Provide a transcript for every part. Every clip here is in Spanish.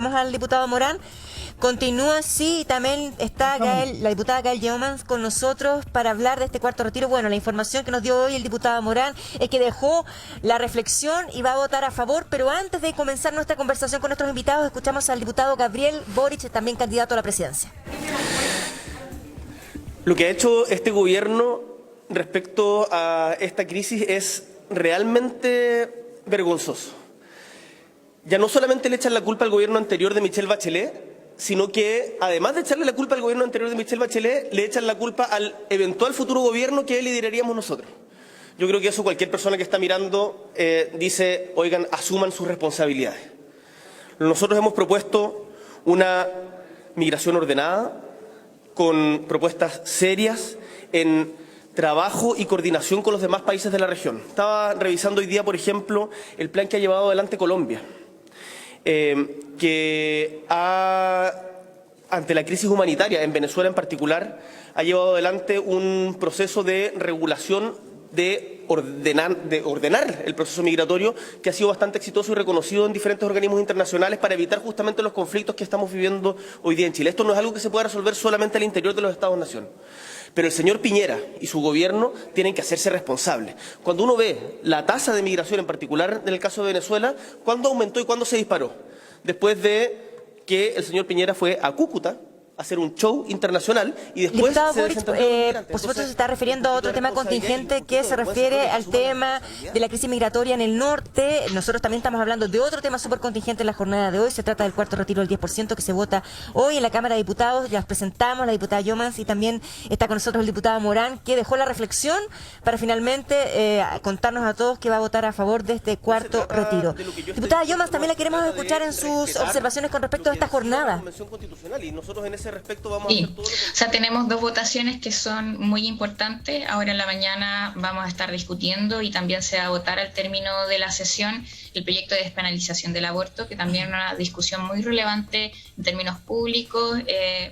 Vamos al diputado Morán. Continúa, sí, también está la diputada Gael Yeomans con nosotros para hablar de este cuarto retiro. Bueno, la información que nos dio hoy el diputado Morán es que dejó la reflexión y va a votar a favor, pero antes de comenzar nuestra conversación con nuestros invitados, escuchamos al diputado Gabriel Boric, también candidato a la presidencia. Lo que ha hecho este gobierno respecto a esta crisis es realmente vergonzoso. Ya no solamente le echan la culpa al gobierno anterior de Michelle Bachelet, sino que, además de echarle la culpa al gobierno anterior de Michelle Bachelet, le echan la culpa al eventual futuro gobierno que lideraríamos nosotros. Yo creo que eso cualquier persona que está mirando dice, oigan, asuman sus responsabilidades. Nosotros hemos propuesto una migración ordenada, con propuestas serias, en trabajo y coordinación con los demás países de la región. Estaba revisando hoy día, por ejemplo, el plan que ha llevado adelante Colombia. Que ante la crisis humanitaria, en Venezuela en particular, ha llevado adelante un proceso de regulación de ordenar el proceso migratorio que ha sido bastante exitoso y reconocido en diferentes organismos internacionales para evitar justamente los conflictos que estamos viviendo hoy día en Chile. Esto no es algo que se pueda resolver solamente al interior de los Estados-nación. Pero el señor Piñera y su gobierno tienen que hacerse responsables. Cuando uno ve la tasa de migración, en particular en el caso de Venezuela, ¿cuándo aumentó y cuándo se disparó? Después de que el señor Piñera fue a Cúcuta a hacer un show internacional y después se Boric, por supuesto se está refiriendo a otro tema contingente que se refiere al tema de la crisis migratoria en el norte. Nosotros también estamos hablando de otro tema súper contingente en la jornada de hoy. Se trata del cuarto retiro del 10% que se vota hoy en la Cámara de Diputados. Ya las presentamos, la diputada Yeomans, y también está con nosotros el diputado Morán, que dejó la reflexión para finalmente contarnos a todos que va a votar a favor de este cuarto retiro. Diputada Yeomans, también la queremos escuchar en sus observaciones con respecto a esta jornada. Respecto vamos a hacer todo o sea, tenemos dos votaciones que son muy importantes. Ahora en la mañana vamos a estar discutiendo y también se va a votar al término de la sesión el proyecto de despenalización del aborto, que también es una discusión muy relevante en términos públicos.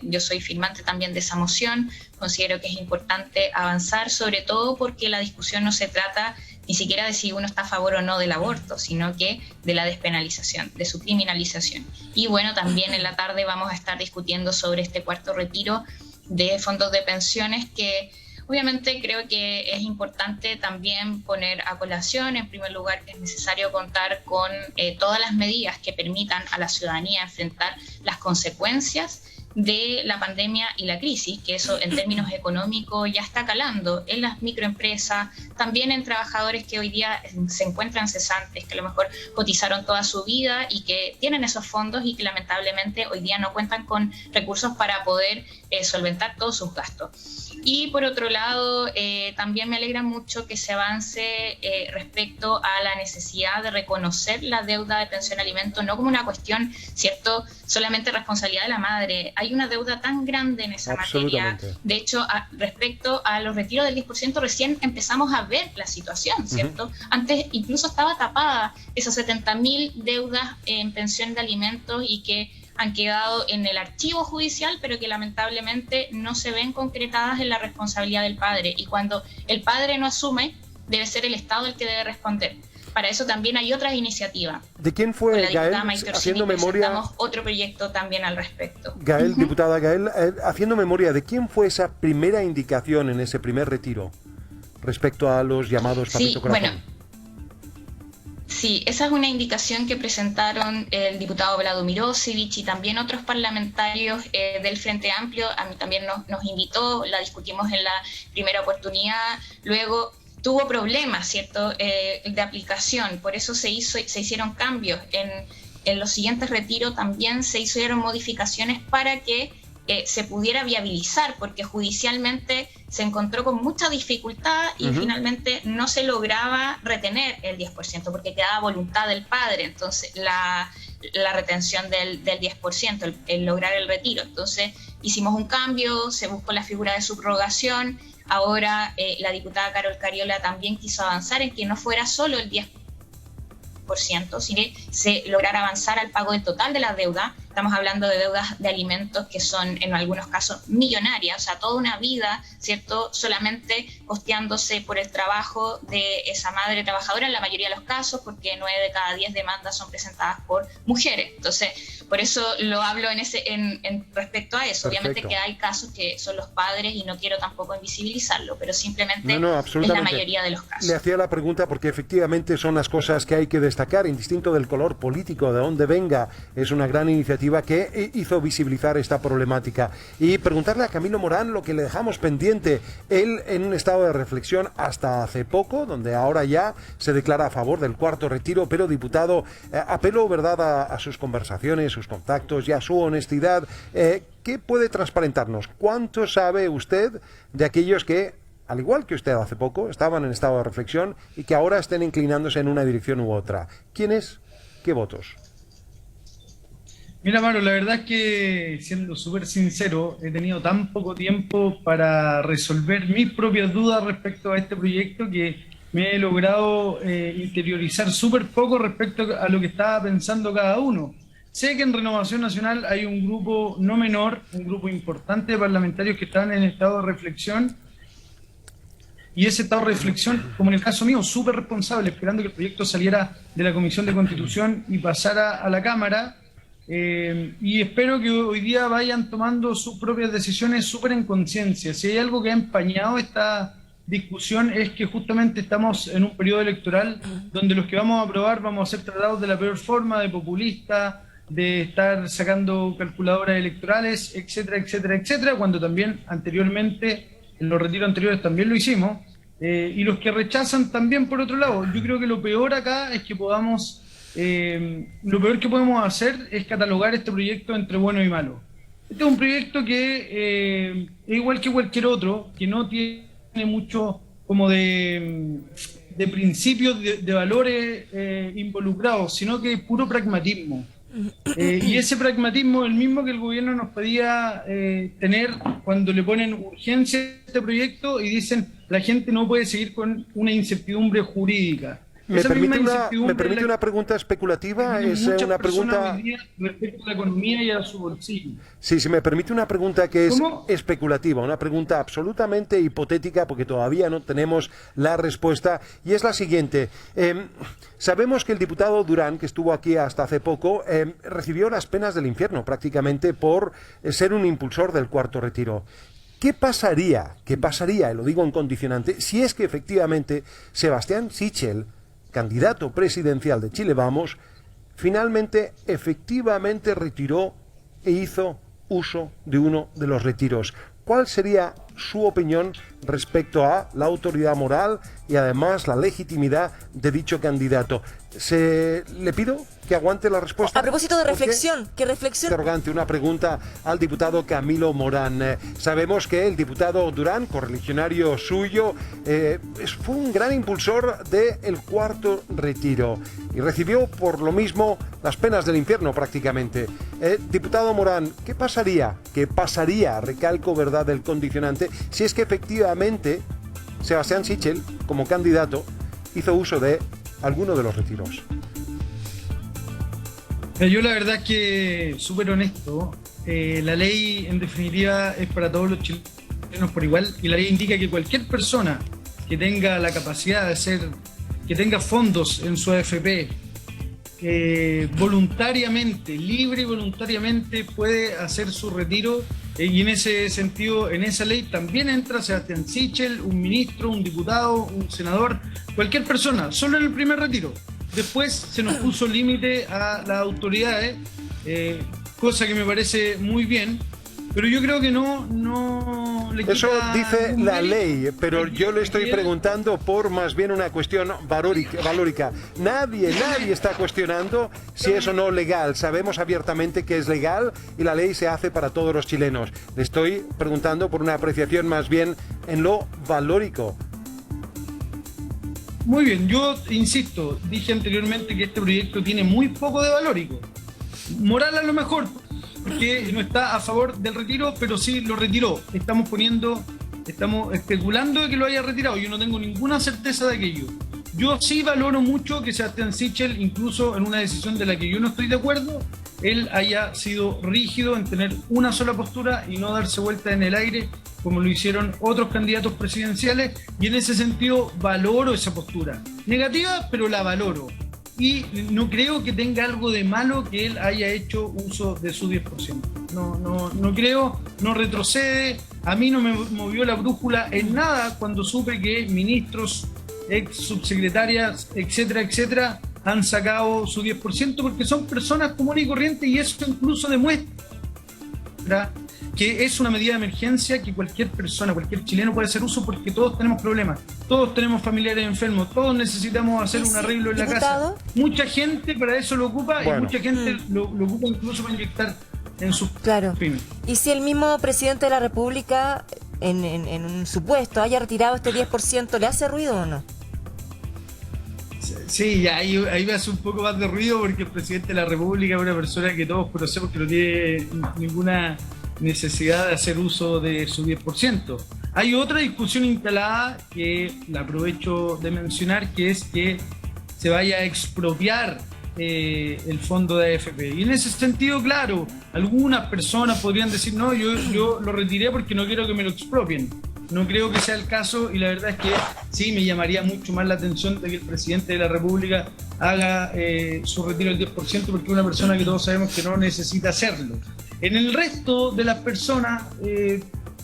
Yo soy firmante también de esa moción. Considero que es importante avanzar, sobre todo porque la discusión no se trata ni siquiera de si uno está a favor o no del aborto, sino que de la despenalización, de su criminalización. Y bueno, también en la tarde vamos a estar discutiendo sobre este cuarto retiro de fondos de pensiones, que obviamente creo que es importante también poner a colación, en primer lugar, que es necesario contar con todas las medidas que permitan a la ciudadanía enfrentar las consecuencias de la pandemia y la crisis, que eso en términos económicos ya está calando en las microempresas, también en trabajadores que hoy día se encuentran cesantes, que a lo mejor cotizaron toda su vida y que tienen esos fondos y que lamentablemente hoy día no cuentan con recursos para poder solventar todos sus gastos. Y por otro lado, también me alegra mucho que se avance respecto a la necesidad de reconocer la deuda de pensión alimento, no como una cuestión, ¿cierto?, solamente responsabilidad de la madre. Hay una deuda tan grande en esa materia. De hecho, respecto a los retiros del 10%, recién empezamos a ver la situación, ¿cierto? Antes incluso estaba tapada esas 70.000 deudas en pensión de alimentos y que han quedado en el archivo judicial, pero que lamentablemente no se ven concretadas en la responsabilidad del padre. Y cuando el padre no asume, debe ser el Estado el que debe responder. Para eso también hay otras iniciativas. ¿De quién fue Gael? Haciendo memoria, presentamos otro proyecto también al respecto. Gael, diputada Gael, haciendo memoria, ¿de quién fue esa primera indicación en ese primer retiro respecto a los llamados papito corazón? Bueno, sí, esa es una indicación que presentaron el diputado Vlado Mirosevic y también otros parlamentarios del Frente Amplio. A mí también nos invitó, la discutimos en la primera oportunidad. Luego tuvo problemas, ¿cierto?, de aplicación, por eso se hicieron cambios. En los siguientes retiros también se hicieron modificaciones para que se pudiera viabilizar, porque judicialmente se encontró con mucha dificultad y finalmente no se lograba retener el 10%, porque quedaba voluntad del padre, entonces la retención del 10%, el lograr el retiro. Entonces hicimos un cambio, se buscó la figura de subrogación. Ahora la diputada Carol Cariola también quiso avanzar en que no fuera solo el 10%, sino que se lograra avanzar al pago del total de la deuda, estamos hablando de deudas de alimentos que son en algunos casos millonarias, o sea, toda una vida, ¿cierto?, solamente costeándose por el trabajo de esa madre trabajadora en la mayoría de los casos, porque 9 de cada 10 demandas son presentadas por mujeres. Entonces, por eso lo hablo en respecto a eso. Perfecto. Obviamente que hay casos que son los padres y no quiero tampoco invisibilizarlo, pero simplemente es absolutamente. la mayoría de los casos. Le hacía la pregunta porque efectivamente son las cosas que hay que destacar, indistinto del color político, de dónde venga. Es una gran iniciativa que hizo visibilizar esta problemática. Y preguntarle a Camilo Morán lo que le dejamos pendiente. Él en un estado de reflexión hasta hace poco, donde ahora ya se declara a favor del cuarto retiro, pero diputado, apelo, ¿verdad?, a sus conversaciones, sus contactos y a su honestidad. ¿Qué puede transparentarnos? ¿Cuánto sabe usted de aquellos que, al igual que usted hace poco, estaban en estado de reflexión y que ahora estén inclinándose en una dirección u otra? ¿Quiénes? ¿Qué votos? Mira, Maro, la verdad es que, siendo súper sincero, he tenido tan poco tiempo para resolver mis propias dudas respecto a este proyecto que me he logrado interiorizar súper poco respecto a lo que estaba pensando cada uno. Sé que en Renovación Nacional hay un grupo no menor, un grupo importante de parlamentarios que están en estado de reflexión, y ese estado de reflexión, como en el caso mío, súper responsable, esperando que el proyecto saliera de la Comisión de Constitución y pasara a la Cámara. Y espero que hoy día vayan tomando sus propias decisiones súper en conciencia. Si hay algo que ha empañado esta discusión es que justamente estamos en un periodo electoral donde los que vamos a aprobar vamos a ser tratados de la peor forma, de populista, de estar sacando calculadoras electorales, etcétera, etcétera, etcétera, cuando también anteriormente, en los retiros anteriores también lo hicimos, y los que rechazan también por otro lado. Yo creo que lo peor acá es que podamos... lo peor que podemos hacer es catalogar este proyecto entre bueno y malo. Este es un proyecto que es igual que cualquier otro, que no tiene mucho como de principios, de valores involucrados, sino que es puro pragmatismo. Y ese pragmatismo es el mismo que el gobierno nos pedía tener cuando le ponen urgencia a este proyecto y dicen la gente no puede seguir con una incertidumbre jurídica. ¿Me permite una pregunta especulativa? Es una pregunta respecto a la economía y a su bolsillo. Sí, si me permite una pregunta que es ¿Cómo? especulativa, una pregunta absolutamente hipotética porque todavía no tenemos la respuesta, y es la siguiente. Sabemos que el diputado Durán, que estuvo aquí hasta hace poco, recibió las penas del infierno prácticamente por ser un impulsor del cuarto retiro. ¿Qué pasaría, y lo digo en condicionante, si es que efectivamente Sebastián Sichel, candidato presidencial de Chile Vamos, finalmente, efectivamente retiró e hizo uso de uno de los retiros? ¿Cuál sería su opinión respecto a la autoridad moral y además la legitimidad de dicho candidato? Le pido que aguante la respuesta. A propósito de reflexión, ¿qué reflexión? Interrogante, una pregunta al diputado Camilo Morán. Sabemos que el diputado Durán, correligionario suyo, fue un gran impulsor del cuarto retiro y recibió por lo mismo las penas del infierno prácticamente. Diputado Morán, ¿qué pasaría, recalco, verdad, del condicionante, si es que efectivamente Sebastián Sichel, como candidato, hizo uso de alguno de los retiros? Yo la verdad es que, súper honesto, la ley en definitiva es para todos los chilenos por igual, y la ley indica que cualquier persona que tenga la capacidad de hacer, que tenga fondos en su AFP, voluntariamente, libre y voluntariamente puede hacer su retiro, y en ese sentido, en esa ley también entra Sebastián Sichel, un ministro, un diputado, un senador, cualquier persona, solo en el primer retiro. Después se nos puso límite a las autoridades, cosa que me parece muy bien, pero yo creo que no le quita. Eso dice la ley, pero yo le estoy preguntando por más bien una cuestión valórica. Nadie está cuestionando si es o no legal. Sabemos abiertamente que es legal y la ley se hace para todos los chilenos. Le estoy preguntando por una apreciación más bien en lo valórico. Muy bien, yo insisto, dije anteriormente que este proyecto tiene muy poco de valórico. Moral a lo mejor, porque no está a favor del retiro, pero sí lo retiró. Estamos especulando de que lo haya retirado. Yo no tengo ninguna certeza de aquello. Yo sí valoro mucho que Sebastián Sichel, incluso en una decisión de la que yo no estoy de acuerdo, él haya sido rígido en tener una sola postura y no darse vuelta en el aire como lo hicieron otros candidatos presidenciales, y en ese sentido valoro esa postura. Negativa, pero la valoro. Y no creo que tenga algo de malo que él haya hecho uso de su 10%. No creo, no retrocede. A mí no me movió la brújula en nada cuando supe que ministros, ex subsecretarias, etcétera, etcétera, han sacado su 10%, porque son personas comunes y corrientes, y eso incluso demuestra que es una medida de emergencia que cualquier persona, cualquier chileno puede hacer uso, porque todos tenemos problemas, todos tenemos familiares enfermos, todos necesitamos hacer un arreglo en la casa. Mucha gente para eso lo ocupa, y mucha gente lo ocupa incluso para inyectar en sus pymes. Y si el mismo presidente de la República, en un supuesto, haya retirado este 10%, ¿le hace ruido o no? Sí, ahí me hace un poco más de ruido, porque el presidente de la República es una persona que todos conocemos que no tiene ninguna necesidad de hacer uso de su 10%. Hay otra discusión instalada que la aprovecho de mencionar, que es que se vaya a expropiar el fondo de AFP. Y en ese sentido, claro, algunas personas podrían decir, no, yo lo retiré porque no quiero que me lo expropien. No creo que sea el caso, y la verdad es que sí me llamaría mucho más la atención de que el presidente de la República haga su retiro del 10%, porque es una persona que todos sabemos que no necesita hacerlo. En el resto de las personas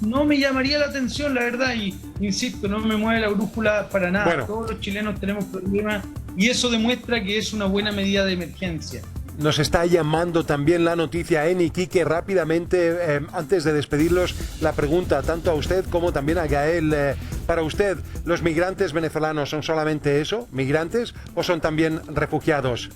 no me llamaría la atención, la verdad, y insisto, no me mueve la brújula para nada. Bueno, todos los chilenos tenemos problemas, y eso demuestra que es una buena medida de emergencia. Nos está llamando también la noticia en Iquique. Rápidamente, antes de despedirlos, la pregunta tanto a usted como también a Gael. Para usted, ¿los migrantes venezolanos son solamente eso, migrantes, o son también refugiados?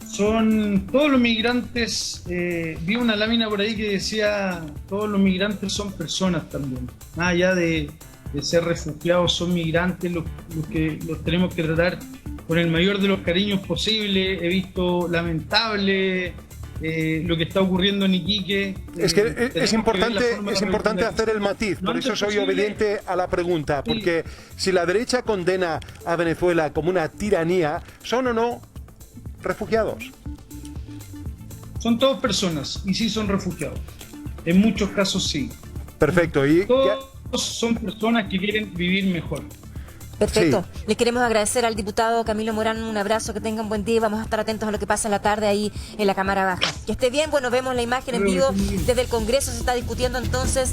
Son todos los migrantes. Vi una lámina por ahí que decía, todos los migrantes son personas también. Más allá de ser refugiados, son migrantes los que los tenemos que tratar con el mayor de los cariños posible. He visto lamentable lo que está ocurriendo en Iquique. Es que es importante hacer el matiz, por eso soy obediente a la pregunta, porque si la derecha condena a Venezuela como una tiranía, ¿son o no refugiados? Son todos personas, y sí son refugiados. En muchos casos sí. Perfecto. Y todos son personas que quieren vivir mejor. Perfecto. Sí. Le queremos agradecer al diputado Camilo Morán, un abrazo, que tengan buen día, vamos a estar atentos a lo que pasa en la tarde ahí en la Cámara Baja. Que esté bien, bueno, vemos la imagen en vivo desde el Congreso, se está discutiendo entonces